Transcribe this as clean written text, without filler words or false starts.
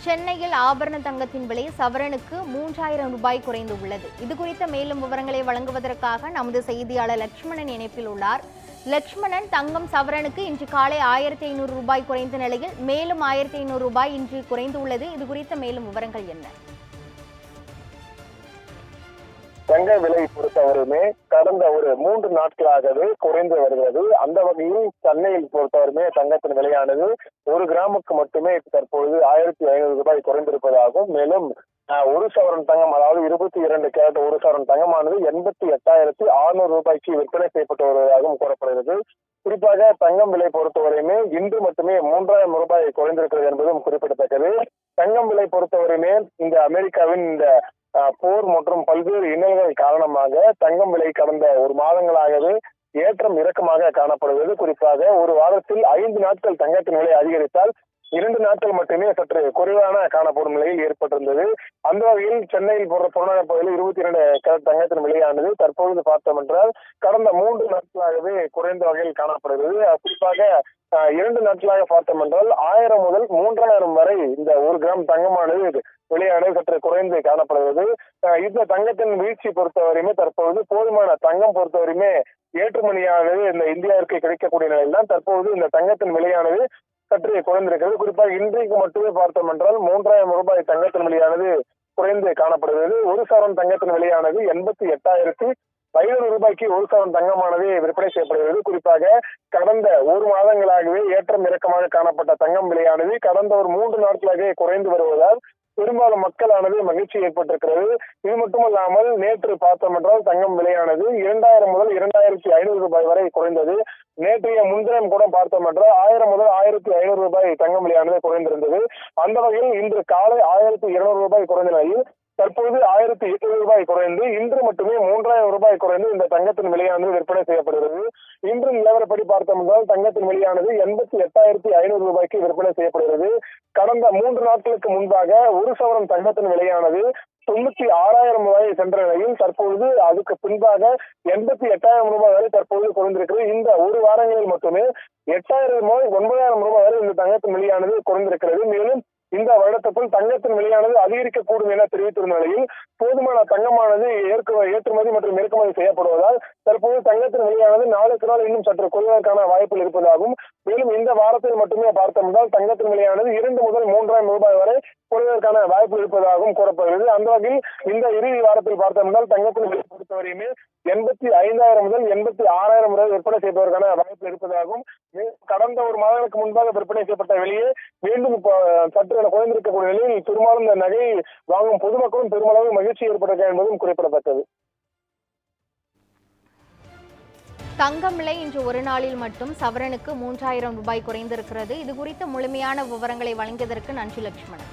சென்னையில் ஆபரண தங்கத்தின் விலை சவரனுக்கு 3000 ரூபாய் குறைந்துள்ளது. இதுகுறித்த மேலும் விவரங்களை வழங்குவதற்காக நமது செய்தியாளர் லட்சுமணன் இணைப்பில் உள்ளார். லட்சுமணன், தங்கம் சவரனுக்கு இன்று காலை 1500 ரூபாய் குறைந்த நிலையில் மேலும் 1500 ரூபாய் இன்று குறைந்துள்ளது. இதுகுறித்த மேலும் விவரங்கள் என்ன? தங்க விலை பொறுத்தவரையுமே கடந்த ஒரு 3 நாட்களாகவே குறைந்து வருகிறது. அந்த வகையில் சென்னையில் பொறுத்தவரையுமே தங்கத்தின் விலையானது 1 கிராமுக்கு மட்டுமே தற்பொழுது 1500 ரூபாய் குறைந்திருப்பதாகவும், மேலும் 1 சவரன் தங்கம், அதாவது 22 கேரட் 1 சவரன் தங்கமானது 88,600 ரூபாய்க்கு விற்பனை செய்யப்பட்டு வருவதாகவும் கூறப்படுகிறது. குறிப்பாக தங்கம் விலை பொறுத்தவரையுமே இன்று மட்டுமே 3000 ரூபாய் குறைந்திருக்கிறது என்பதும் குறிப்பிடத்தக்கது. தங்கம் விலை பொறுத்தவரையுமே இந்த அமெரிக்காவின் இந்த போர் மற்றும் பல்வேறு இன்னல்கள் காரணமாக தங்கம் விலை கடந்த 1 மாதங்களாகவே ஏற்றம் இறக்கமாக காணப்படுகிறது. குறிப்பாக ஒரு வாரத்தில் 5 நாட்கள் தங்கத்தின் விலை அதிகரித்தால் 2 நாட்கள் மட்டுமே சற்று குறைவான காணப்படும் நிலையில் ஏற்பட்டிருந்தது. அந்த வகையில் சென்னையில் புறநகர் பகுதியில் 22 கேரட் தங்கத்தின் விலையானது தற்பொழுது பார்த்தோம் என்றால் கடந்த 3 நாட்களாகவே குறைந்த வகையில் காணப்படுகிறது. குறிப்பாக 2 நாட்களாக பார்த்தோம் என்றால் 1000 முதல் 3000 வரை இந்த 1 கிராம் தங்கமானது விலையானது சற்று குறைந்து காணப்படுகிறது. இந்த தங்கத்தின் வீழ்ச்சி பொறுத்தவரையுமே தற்பொழுது போதுமான தங்கம் பொறுத்தவரையுமே ஏற்றுமதியானது இந்த இந்தியாவிற்கு கிடைக்கக்கூடிய நிலையில் தான் தற்போது இந்த தங்கத்தின் விலையானது சற்று குறைந்திருக்கிறது. குறிப்பாக இன்றைக்கு மட்டுமே பார்த்தோம் என்றால் 3000 ரூபாய் தங்கத்தின் விலையானது குறைந்து காணப்படுகிறது. 1 சவரன் தங்கத்தின் விலையானது 88,500 ரூபாய்க்கு 1 சவரன் தங்கமானது விற்பனை செய்யப்படுகிறது. குறிப்பாக கடந்த 1 மாதங்களாகவே ஏற்றம் இறக்கமாக காணப்பட்ட தங்கம் விலையானது கடந்த ஒரு 3 நாட்களாகவே குறைந்து வருவதால் பெரும்பாலும் மக்களானது மகிழ்ச்சி ஏற்பட்டிருக்கிறது. இது மட்டுமல்லாமல் நேற்று பார்த்தோம் என்றால் தங்கம் விலையானது 2000 முதல் 2500 ரூபாய் வரை குறைந்தது. நேற்றைய முன்தினம் கூட பார்த்தோம் என்றால் 1000 முதல் 1500 ரூபாய் தங்கம் விலையானது குறைந்திருந்தது. அந்த வகையில் இன்று காலை 1200 ரூபாய் குறைந்த நிலையில் தற்போது 1800 ரூபாய் குறைந்து இன்று மட்டுமே 3000 ரூபாய் குறைந்து இந்த தங்கத்தின் விலையானது விற்பனை செய்யப்படுகிறது. இன்று நிலவரப்படி பார்த்தோம் என்றால் தங்கத்தின் விலையானது 88,500 ரூபாய்க்கு விற்பனை செய்யப்படுகிறது. கடந்த 3 நாட்களுக்கு முன்பாக 1 சவரன் தங்கத்தின் விலையானது 96,000 ரூபாயை சென்ற நிலையில் தற்பொழுது அதுக்கு பின்பாக 88,000 ரூபாய் வரை தற்பொழுது குறைந்திருக்கிறது. இந்த 1 வாரங்களில் மட்டுமே 8,000 முதல் 9,000 ரூபாய் வரை இந்த தங்கத்தின் விலையானது குறைந்திருக்கிறது. மேலும் இந்த வருடத்துக்குள் தங்கத்தின் விலையானது அதிகரிக்கக்கூடும் என தெரிவித்திருந்த நிலையில் போதுமான தங்கமானது ஏற்றுமதி மற்றும் இறக்குமதி செய்யப்படுவதால் தற்போது தங்கத்தின் விலையானது நாளுக்கு நாள் இன்னும் சற்று குறைவதற்கான வாய்ப்புகள் இருப்பதாகவும், மேலும் இந்த வாரத்தில் மட்டுமே பார்த்தோம் என்றால் தங்கத்தின் விலையானது 2 முதல் 3000 ரூபாய் வரை குறைவதற்கான வாய்ப்பு இருப்பதாகவும் கூறப்படுகிறது. அந்த வகையில் இந்த இறுதி வாரத்தில் பார்த்தோம் என்றால் தங்கத்தின் விலை பொறுத்தவரையுமே 85,000 முதல் 86,000 வரை விற்பனை செய்வதற்கான வாய்ப்பு இருப்பதாகவும், கடந்த 1 மாதங்களுக்கு முன்பாக விற்பனை செய்யப்பட்ட விலையே மீண்டும் சற்று குறைந்திருக்கக்கூடிய நிலையில் பெரும்பாலும் இந்த நகையை வாங்கும் பொதுமக்களும் பெருமளவு மகிழ்ச்சி ஏற்பட்டிருக்க என்பதும் குறிப்பிடத்தக்கது. தங்கம் விலை இன்று ஒரு நாளில் மட்டும் சவரனுக்கு 3000 ரூபாய் குறைந்திருக்கிறது. இது குறித்த முழுமையான விவரங்களை வழங்கியதற்கு நன்றி லட்சுமணன்.